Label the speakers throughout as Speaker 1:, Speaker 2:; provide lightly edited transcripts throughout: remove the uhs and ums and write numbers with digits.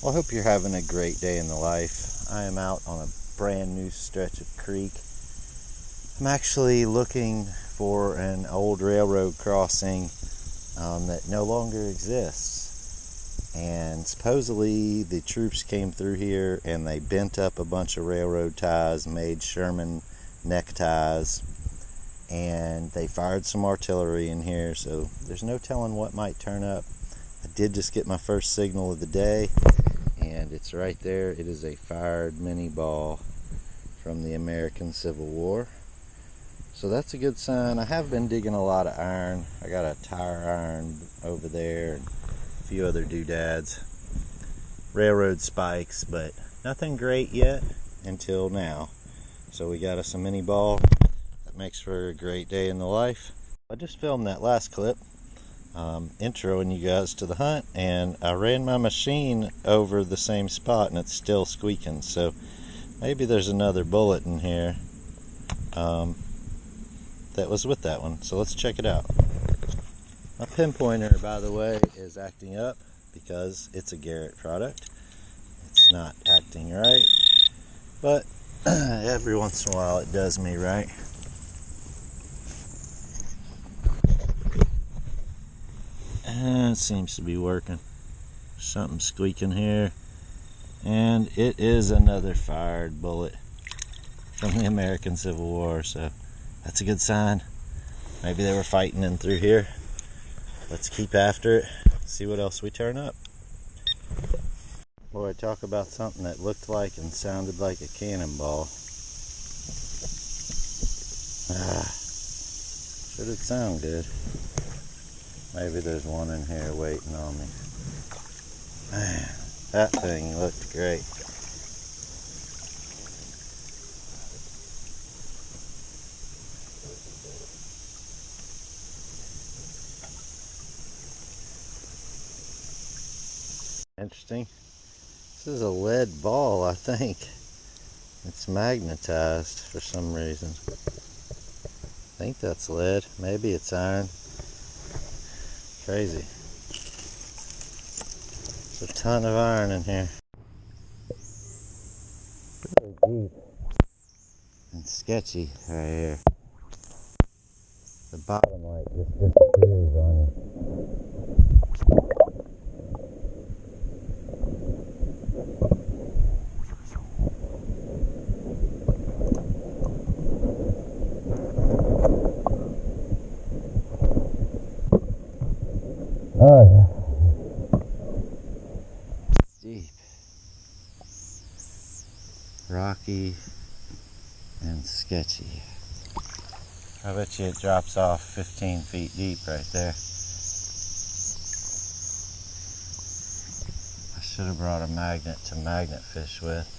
Speaker 1: Well, I hope you're having a great day in the life. I am out on a brand new stretch of creek. I'm actually looking for an old railroad crossing that no longer exists. And supposedly the troops came through here and they bent up a bunch of railroad ties, made Sherman neckties, and they fired some artillery in here, so there's no telling what might turn up. I did just get my first signal of the day, and it's right there. It is a fired mini ball from the American Civil War, so that's a good sign. I have been digging a lot of iron. I got a tire iron over there and a few other doodads, railroad spikes, but nothing great yet until now. So we got us a mini ball. That makes for a great day in the life. I just filmed that last clip introing you guys to the hunt, and I ran my machine over the same spot and it's still squeaking, so maybe there's another bullet in here that was with that one. So let's check it out. My pinpointer, by the way, is acting up because it's a Garrett product. It's not acting right, but every once in a while it does me right. And it seems to be working. Something squeaking here, and it is another fired bullet from the American Civil War, so that's a good sign. Maybe they were fighting in through here. Let's keep after it, see what else we turn up. Boy, talk about something that looked like and sounded like a cannonball. Should it sound good? Maybe there's one in here waiting on me. Man, that thing looked great. Interesting. This is a lead ball, I think. It's magnetized for some reason. I think that's lead. Maybe it's iron. Crazy. There's a ton of iron in here. Really deep and sketchy right here. The bottom light just disappears on you. Oh yeah. Deep, rocky, and sketchy. I bet you it drops off 15 feet deep right there. I should have brought a magnet to magnet fish with.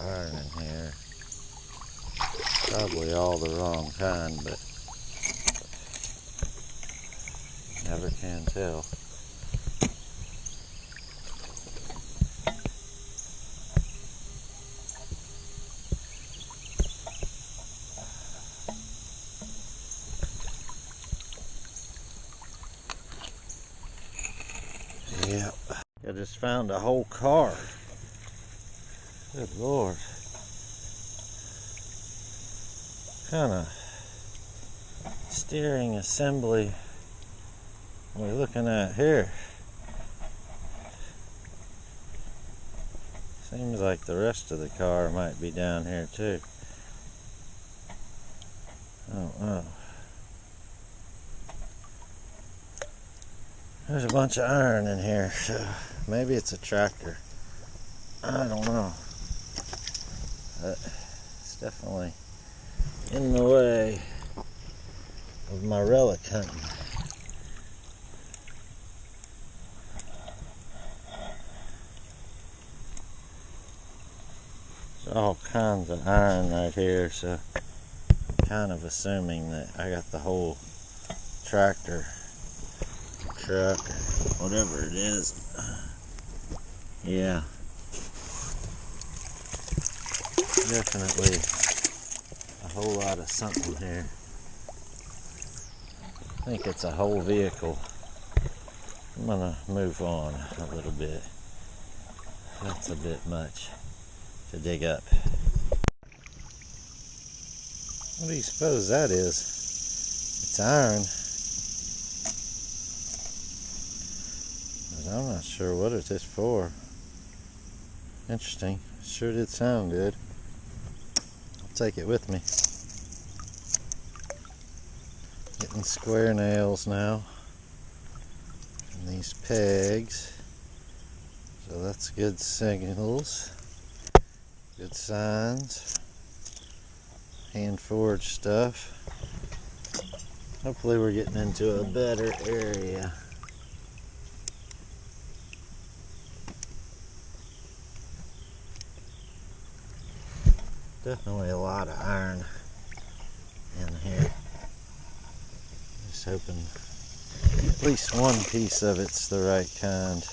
Speaker 1: Iron in here. Probably all the wrong kind, but never can tell. Yep. I just found a whole car. Good Lord. Kind of steering assembly we're looking at here. Seems like the rest of the car might be down here too. I don't know. There's a bunch of iron in here, so maybe it's a tractor. I don't know. It's definitely in the way of my relic hunting. There's all kinds of iron right here, so I'm kind of assuming that I got the whole tractor, truck, or whatever it is, Yeah, definitely a whole lot of something here. I think it's a whole vehicle. I'm gonna move on a little bit. That's a bit much to dig up. What do you suppose that is? It's iron. But I'm not sure what it is for. Interesting. Sure did sound good. I'll take it with me. Getting square nails now. And these pegs. So that's good signals. Good signs. Hand forged stuff. Hopefully we're getting into a better area. Definitely a lot of iron in here. Just hoping at least one piece of it's the right kind.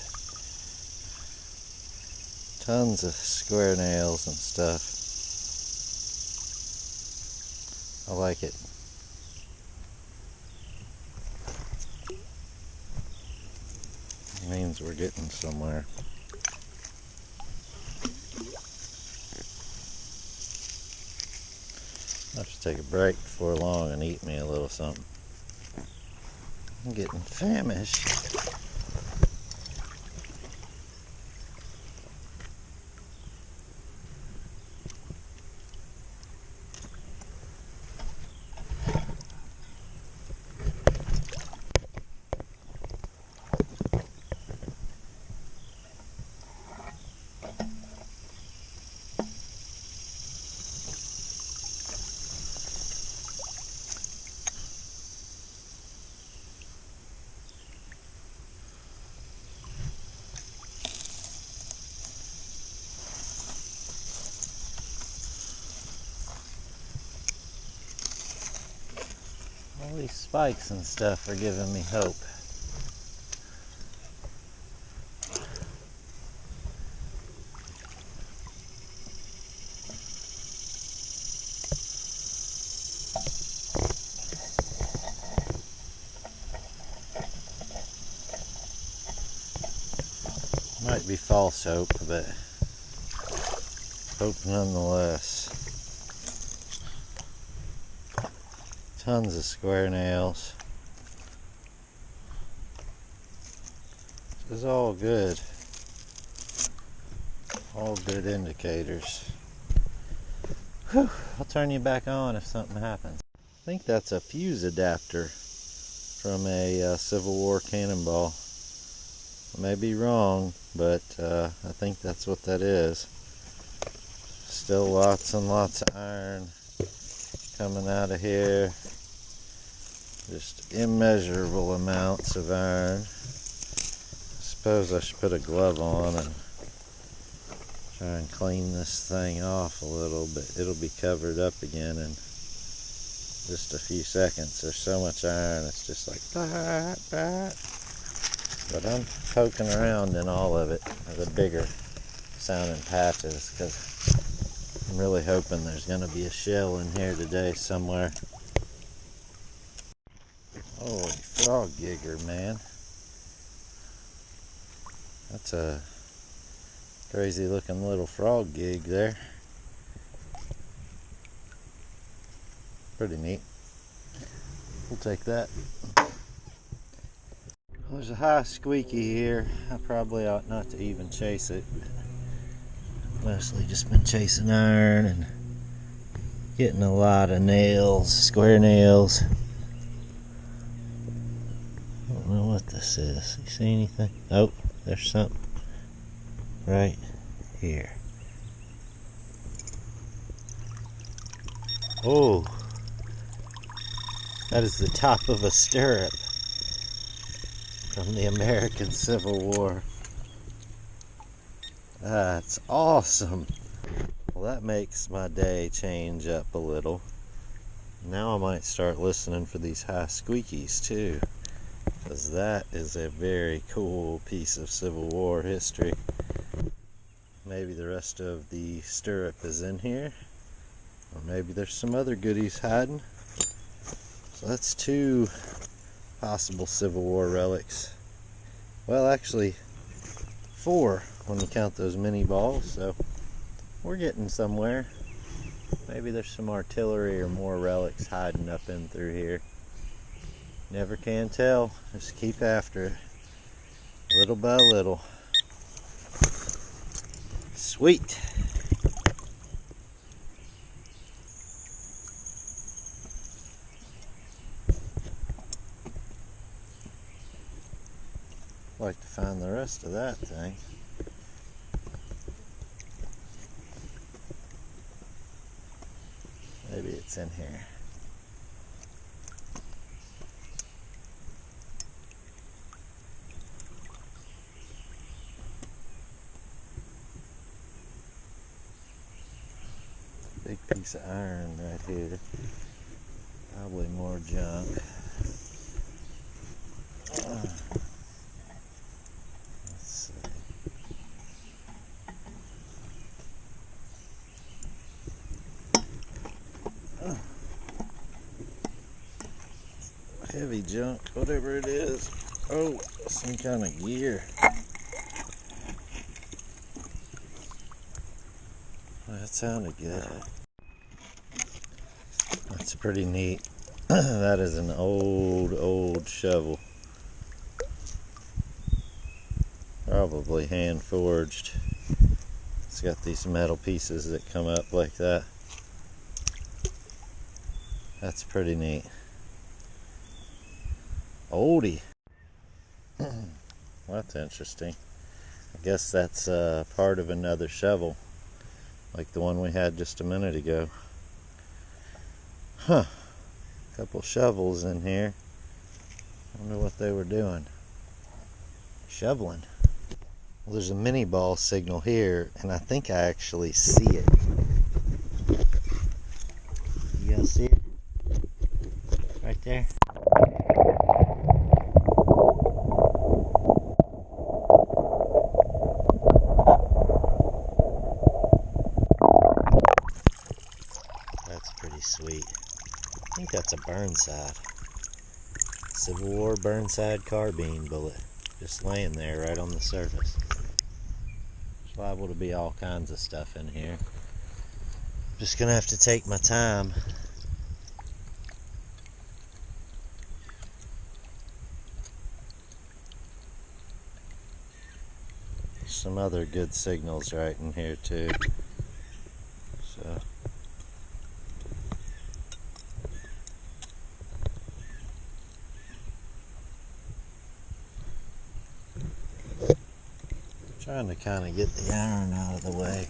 Speaker 1: Tons of square nails and stuff. I like it. It means we're getting somewhere. I'll have to take a break before long and eat me a little something. I'm getting famished. All these spikes and stuff are giving me hope. Might be false hope, but hope nonetheless. Tons of square nails. This is all good. All good indicators. Whew. I'll turn you back on if something happens. I think that's a fuse adapter from a Civil War cannonball. I may be wrong, but I think that's what that is. Still lots and lots of iron coming out of here. Just immeasurable amounts of iron. I suppose I should put a glove on and try and clean this thing off a little, but it'll be covered up again in just a few seconds. There's so much iron, it's just like bah, bah. But I'm poking around in all of it, the bigger sounding patches, because I'm really hoping there's going to be a shell in here today somewhere. Holy frog gigger, man. That's a crazy looking little frog gig there. Pretty neat. We'll take that. There's a high squeaky here. I probably ought not to even chase it. Mostly just been chasing iron and getting a lot of nails, square nails. I don't know what this is. You see anything? Oh, there's something right here. Oh, that is the top of a stirrup from the American Civil War. That's awesome. Well, that makes my day change up a little. Now I might start listening for these high squeakies too, because that is a very cool piece of Civil War history. maybe the rest of the stirrup is in here, or maybe there's some other goodies hiding. So that's 2 possible Civil War relics. Well, actually 4 when you count those mini balls, so we're getting somewhere. Maybe there's some artillery or more relics hiding up in through here. Never can tell. Just keep after it, little by little. Sweet. I'd like to find the rest of that thing. Maybe it's in here. Big piece of iron right here. Probably more junk. Let's see. Heavy junk, whatever it is. Oh, some kind of gear. That sounded good. That's pretty neat. That is an old shovel. Probably hand forged. It's got these metal pieces that come up like that. That's pretty neat. Oldie. Well, that's interesting. I guess that's part of another shovel, like the one we had just a minute ago. Huh. Couple shovels in here. I wonder what they were doing. Shoveling. Well, there's a mini ball signal here, and I think I actually see it. You guys see it? Right there. That's pretty sweet. I think that's a Burnside. Civil War Burnside carbine bullet. Just laying there right on the surface. There's liable to be all kinds of stuff in here. Just gonna have to take my time. Some other good signals right in here too. So trying to kind of get the iron out of the way.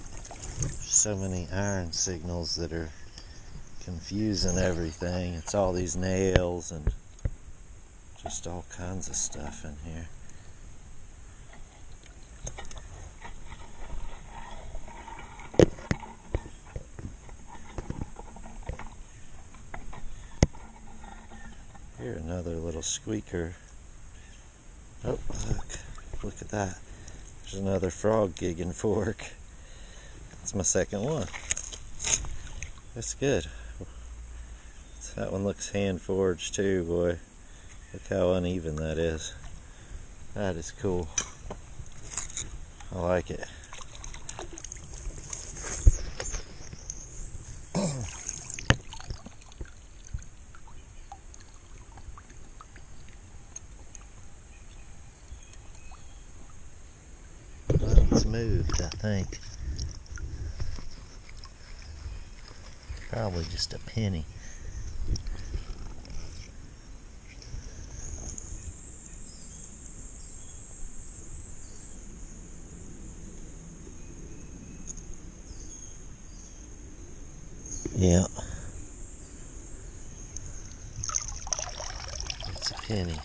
Speaker 1: There's so many iron signals that are confusing everything. It's all these nails and just all kinds of stuff in here. Here, another little squeaker. Oh, look at that. There's another frog gigging fork. That's my second one. That's good. That one looks hand forged too, boy. Look how uneven that is. That is cool. I like it. Well, it's moved, I think. Probably just a penny. Yeah. It's a penny.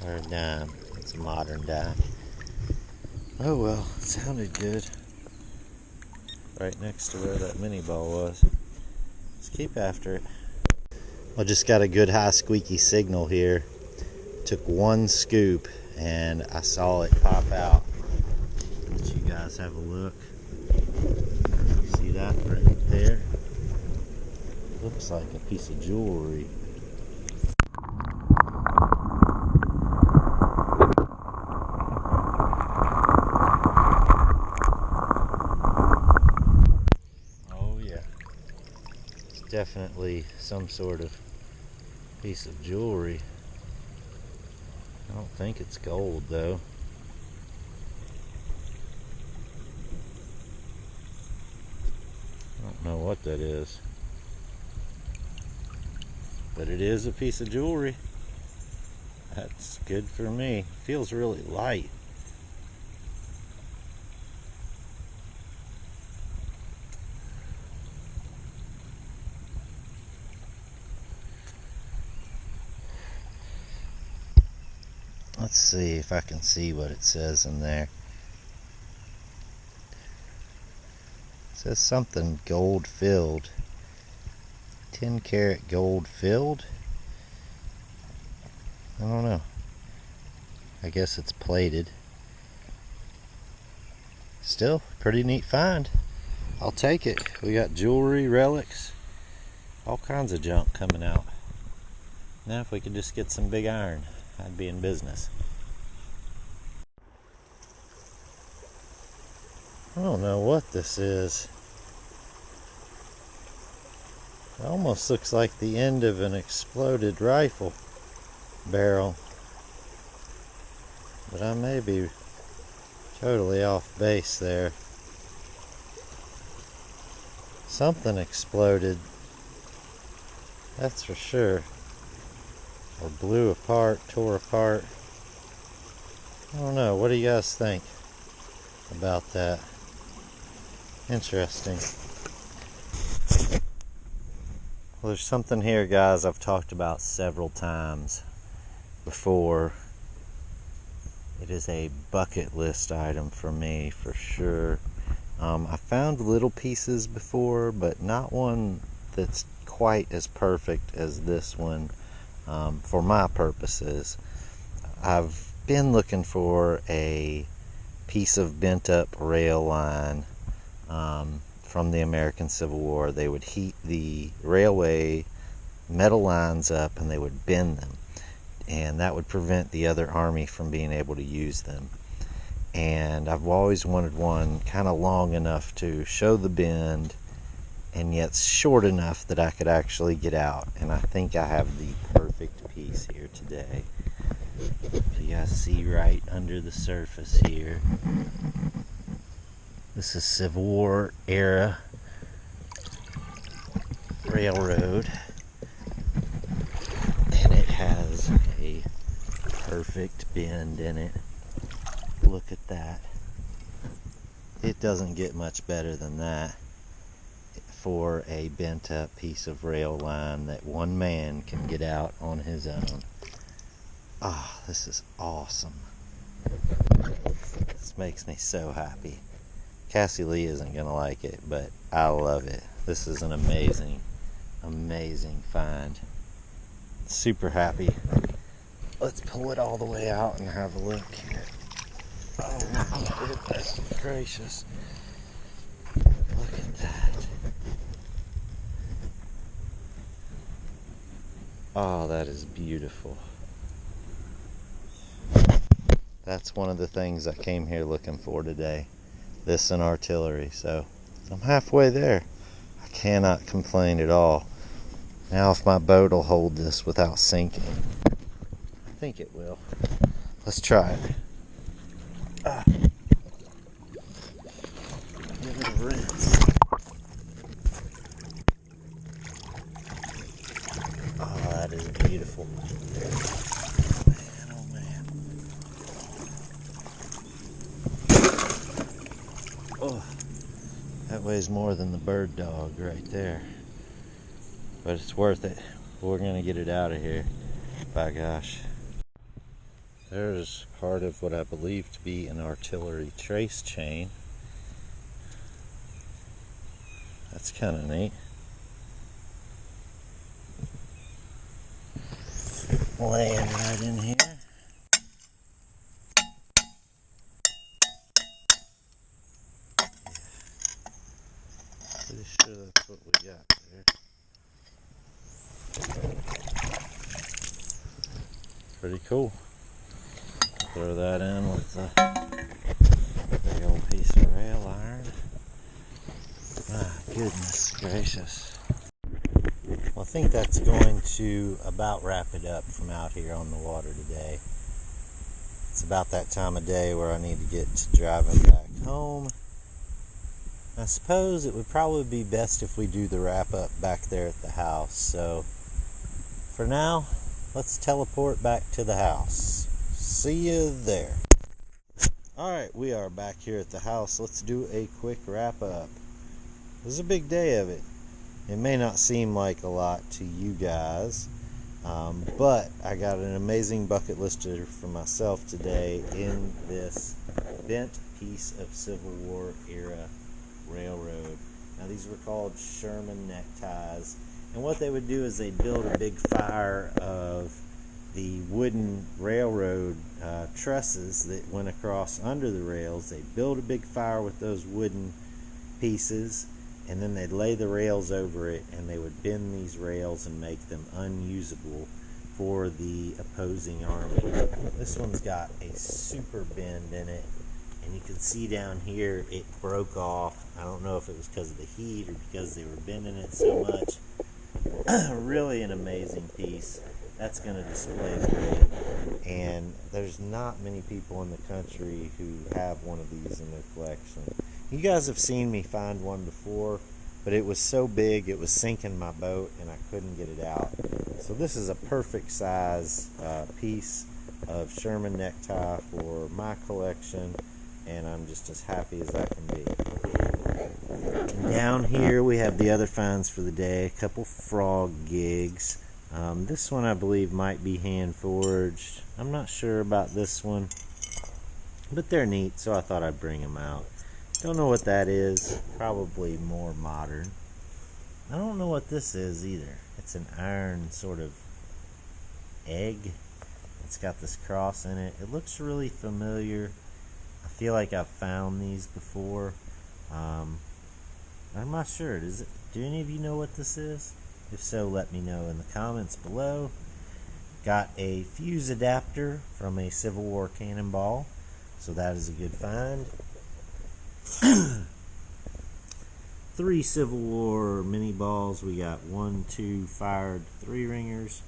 Speaker 1: Or a dime. It's a modern dime. Oh well, it sounded good. Right next to where that mini ball was. Let's keep after it. I just got a good high squeaky signal here. Took one scoop and I saw it pop out. Let you guys have a look. See that right there? Looks like a piece of jewelry. Oh yeah. It's definitely some sort of piece of jewelry. I don't think it's gold though. I don't know what that is. But it is a piece of jewelry. That's good for me. Feels really light. Let's see if I can see what it says in there. It says something gold filled. 10 karat gold filled? I don't know. I guess it's plated. Still, pretty neat find. I'll take it. We got jewelry, relics, all kinds of junk coming out. Now if we could just get some big iron, I'd be in business. I don't know what this is. It almost looks like the end of an exploded rifle barrel. But I may be totally off base there. Something exploded. That's for sure. Or blew apart, tore apart. I don't know. What do you guys think about that? Interesting. Well, there's something here, guys, I've talked about several times before. It is a bucket list item for me, for sure. I found little pieces before, but not one that's quite as perfect as this one for my purposes. I've been looking for a piece of bent up rail line from the American Civil War. They would heat the railway metal lines up and they would bend them, and that would prevent the other army from being able to use them. And I've always wanted one kind of long enough to show the bend and yet short enough that I could actually get out, and I think I have the perfect piece here today. If you guys see right under the surface here, this is Civil War era railroad, and it has a perfect bend in it. Look at that. It doesn't get much better than that for a bent up piece of rail line that one man can get out on his own. Ah, this is awesome. This makes me so happy. Cassie Lee isn't gonna like it, but I love it. This is an amazing, amazing find. Super happy. Let's pull it all the way out and have a look here. Oh my goodness gracious. Look at that. Oh, that is beautiful. That's one of the things I came here looking for today. This and artillery. So I'm halfway there. I cannot complain at all. Now if my boat will hold this without sinking. I think it will. Let's try it. Give it a rinse. Oh, that is beautiful. Man, oh man. Oh, that weighs more than the BirdDogg right there. But it's worth it. We're gonna get it out of here. By gosh. There's part of what I believe to be an artillery trace chain. That's kind of neat. Laying right in here. Pretty cool. Throw that in with the big old piece of rail iron. My goodness gracious. Well, I think that's going to about wrap it up from out here on the water today. It's about that time of day where I need to get to driving back home. I suppose it would probably be best if we do the wrap up back there at the house. So for now, let's teleport back to the house. See you there. Alright, we are back here at the house. Let's do a quick wrap up. It was a big day of it. It may not seem like a lot to you guys, but I got an amazing bucket lister for myself today in this bent piece of Civil War era railroad. Now these were called Sherman neckties, and what they would do is they'd build a big fire of the wooden railroad trusses that went across under the rails. They'd build a big fire with those wooden pieces, and then they'd lay the rails over it, and they would bend these rails and make them unusable for the opposing army. This one's got a super bend in it, and you can see down here it broke off. I don't know if it was because of the heat or because they were bending it so much. Really an amazing piece. That's going to display great, and there's not many people in the country who have one of these in their collection. You guys have seen me find one before, but it was so big it was sinking my boat and I couldn't get it out. So this is a perfect size piece of Sherman necktie for my collection, and I'm just as happy as I can be. And down here we have the other finds for the day, a couple frog gigs. This one I believe might be hand forged. I'm not sure about this one, but they're neat, so I thought I'd bring them out. Don't know what that is. Probably more modern. I don't know what this is either. It's an iron sort of egg. It's got this cross in it. It looks really familiar. I feel like I've found these before. I'm not sure. Do any of you know what this is? If so, let me know in the comments below. Got a fuse adapter from a Civil War cannonball, so that is a good find. 3 Civil War mini balls. We got 1, 2 fired 3-ringers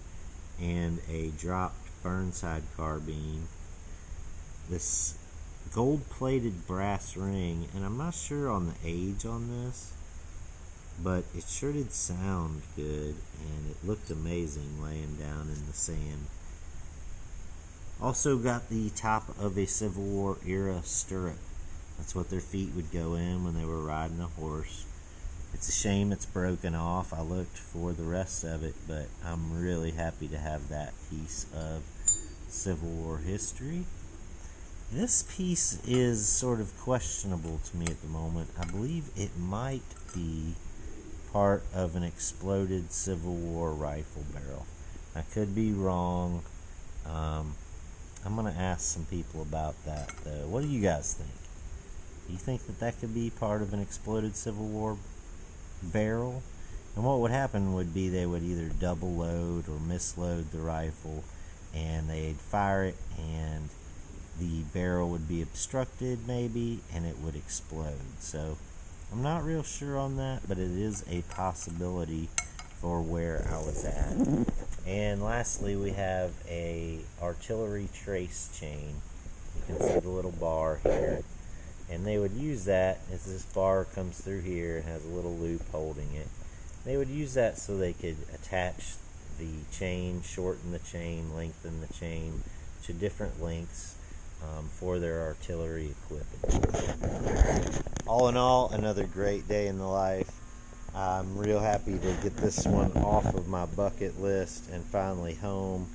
Speaker 1: and a dropped Burnside carbine. This gold-plated brass ring, and I'm not sure on the age on this, but it sure did sound good, and it looked amazing laying down in the sand. Also got the top of a Civil War era stirrup. That's what their feet would go in when they were riding a horse. It's a shame it's broken off. I looked for the rest of it, but I'm really happy to have that piece of Civil War history. This piece is sort of questionable to me at the moment. I believe it might be part of an exploded Civil War rifle barrel. I could be wrong. I'm going to ask some people about that, though. What do you guys think? Do you think that that could be part of an exploded Civil War barrel? And what would happen would be they would either double load or misload the rifle, and they'd fire it, and the barrel would be obstructed maybe, and it would explode. So I'm not real sure on that, but it is a possibility for where I was at. And lastly, we have a artillery trace chain. You can see the little bar here, and they would use that as this bar comes through here and has a little loop holding it. They would use that so they could attach the chain, shorten the chain, lengthen the chain to different lengths for their artillery equipment. All in all, another great day in the life. I'm real happy to get this one off of my bucket list and finally home.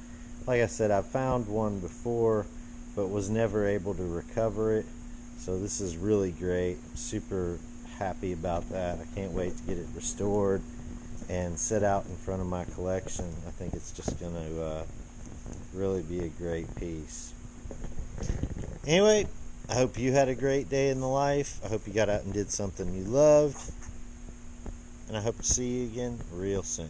Speaker 1: Like I said, I've found one before, but was never able to recover it. So this is really great. I'm super happy about that. I can't wait to get it restored and set out in front of my collection. I think it's just going to really be a great piece. Anyway, I hope you had a great day in the life. I hope you got out and did something you loved. And I hope to see you again real soon.